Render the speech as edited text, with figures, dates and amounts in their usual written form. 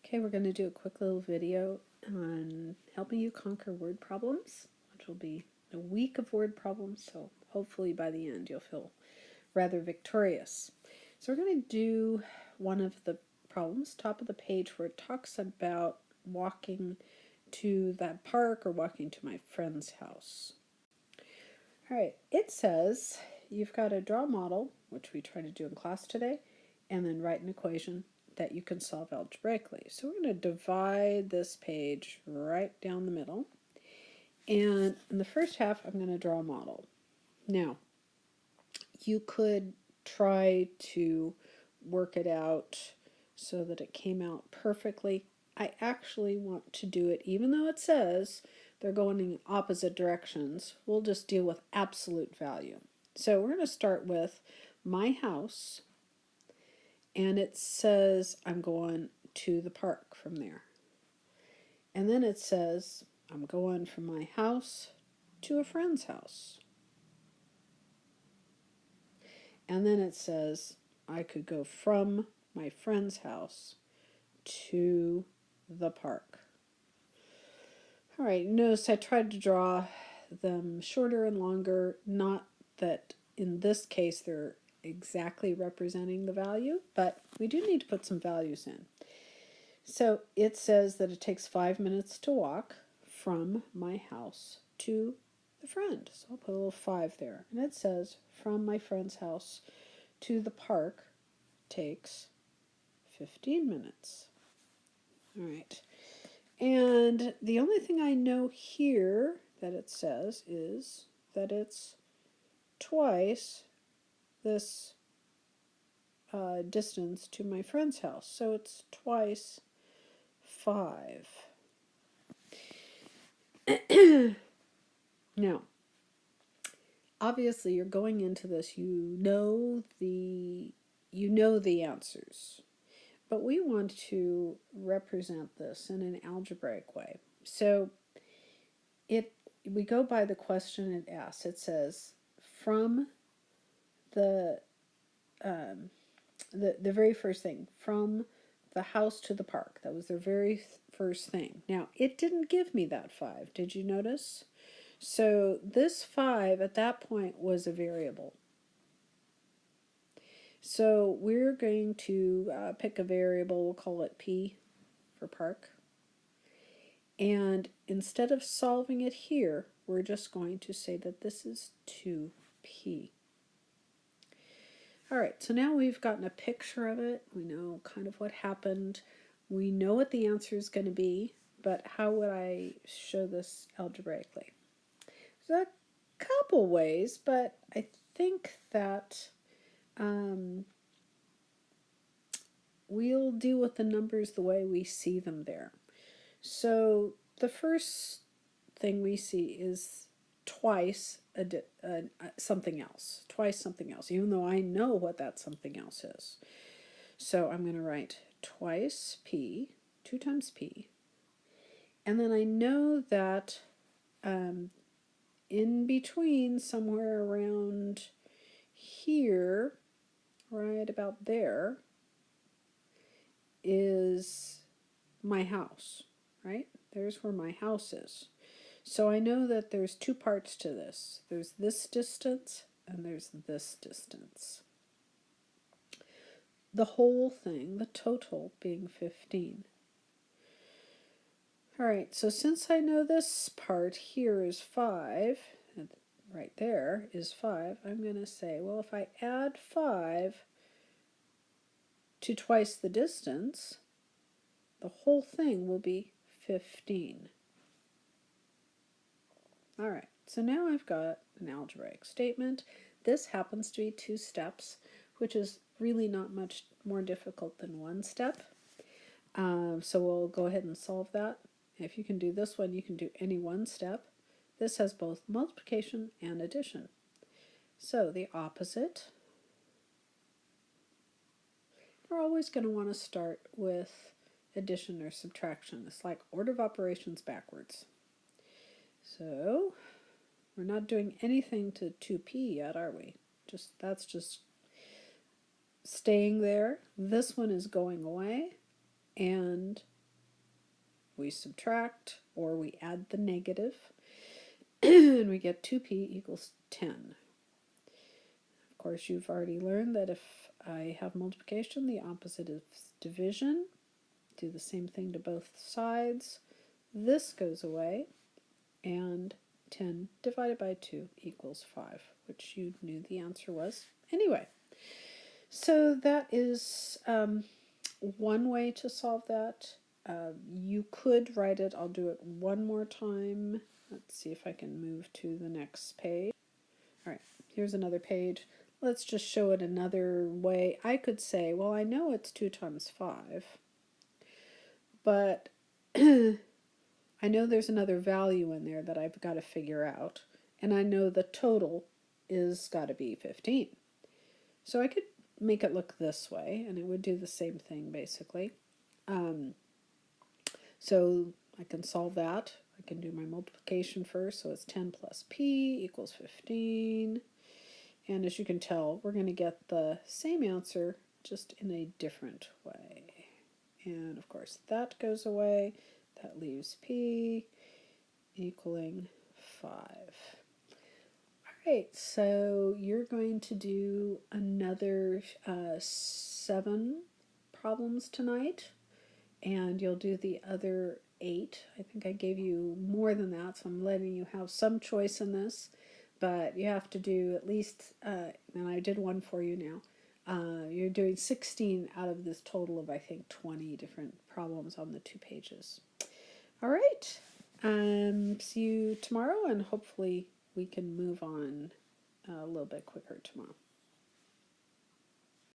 Okay, we're going to do a quick little video on helping you conquer word problems, which will be a week of word problems, so hopefully by the end you'll feel rather victorious. So we're going to do one of the problems, top of the page, where it talks about walking to that park or walking to my friend's house. All right, it says you've got to draw a model, which we try to do in class today, and then write an equation that you can solve algebraically. So we're going to divide this page right down the middle. And in the first half, I'm going to draw a model. Now, you could try to work it out so that it came out perfectly. I actually want to do it, even though it says they're going in opposite directions, we'll just deal with absolute value. So we're going to start with my house, and it says I'm going to the park from there. And then it says I'm going from my house to a friend's house. And then it says I could go from my friend's house to the park. All right, notice I tried to draw them shorter and longer, not that in this case they're exactly representing the value, but we do need to put some values in. So it says that it takes 5 minutes to walk from my house to the friend. So I'll put a little 5 there. And it says from my friend's house to the park takes 15 minutes. All right. And the only thing I know here that it says is that it's twice this distance to my friend's house. So it's twice 5. Now, obviously you're going into this, you know the answers. But we want to represent this in an algebraic way. So we go by the question it asks. It says from the very first thing, from the house to the park. That was their very first thing. Now, it didn't give me that 5. Did you notice? So this 5 at that point was a variable. So we're going to pick a variable, we'll call it P for park. And instead of solving it here, we're just going to say that this is 2P. All right, so now we've gotten a picture of it. We know kind of what happened. We know what the answer is going to be, but how would I show this algebraically? There's a couple ways, but I think that we'll deal with the numbers the way we see them there. So the first thing we see is twice something else. Twice something else, even though I know what that something else is. So I'm going to write twice P, 2 times P. And then I know that in between, somewhere around here, right about there, is my house, right? There's where my house is. So I know that there's 2 parts to this. There's this distance and there's this distance. The whole thing, the total, being 15. All right, so since I know this part here is 5, right there is 5, I'm going to say, well, if I add 5 to twice the distance, the whole thing will be 15. All right, so now I've got an algebraic statement. This happens to be 2 steps, which is really not much more difficult than 1 step. So we'll go ahead and solve that. If you can do this one, you can do any 1 step. This has both multiplication and addition. So the opposite, we're always going to want to start with addition or subtraction. It's like order of operations backwards. So we're not doing anything to 2P yet, are we? That's just staying there. This one is going away, and we subtract or we add the negative, and we get 2p equals 10. Of course, you've already learned that if I have multiplication, the opposite is division. Do the same thing to both sides. This goes away, and 10 divided by 2 equals 5, which you knew the answer was anyway. So that is one way to solve that. You could write it. I'll do it one more time. Let's see if I can move to the next page. All right, here's another page. Let's just show it another way. I could say, well, I know it's 2 times 5, but I know there's another value in there that I've got to figure out, and I know the total is got to be 15. So I could make it look this way, and it would do the same thing basically. So I can solve that. I can do my multiplication first, so it's 10 plus p equals 15. And as you can tell, we're going to get the same answer, just in a different way. And of course, that goes away. That leaves p equaling 5. All right, so you're going to do another 7 problems tonight, and you'll do the other 8. I think I gave you more than that, so I'm letting you have some choice in this. But you have to do at least, and I did one for you now, you're doing 16 out of this total of, I think, 20 different problems on the 2 pages. All right, see you tomorrow, and hopefully we can move on a little bit quicker tomorrow.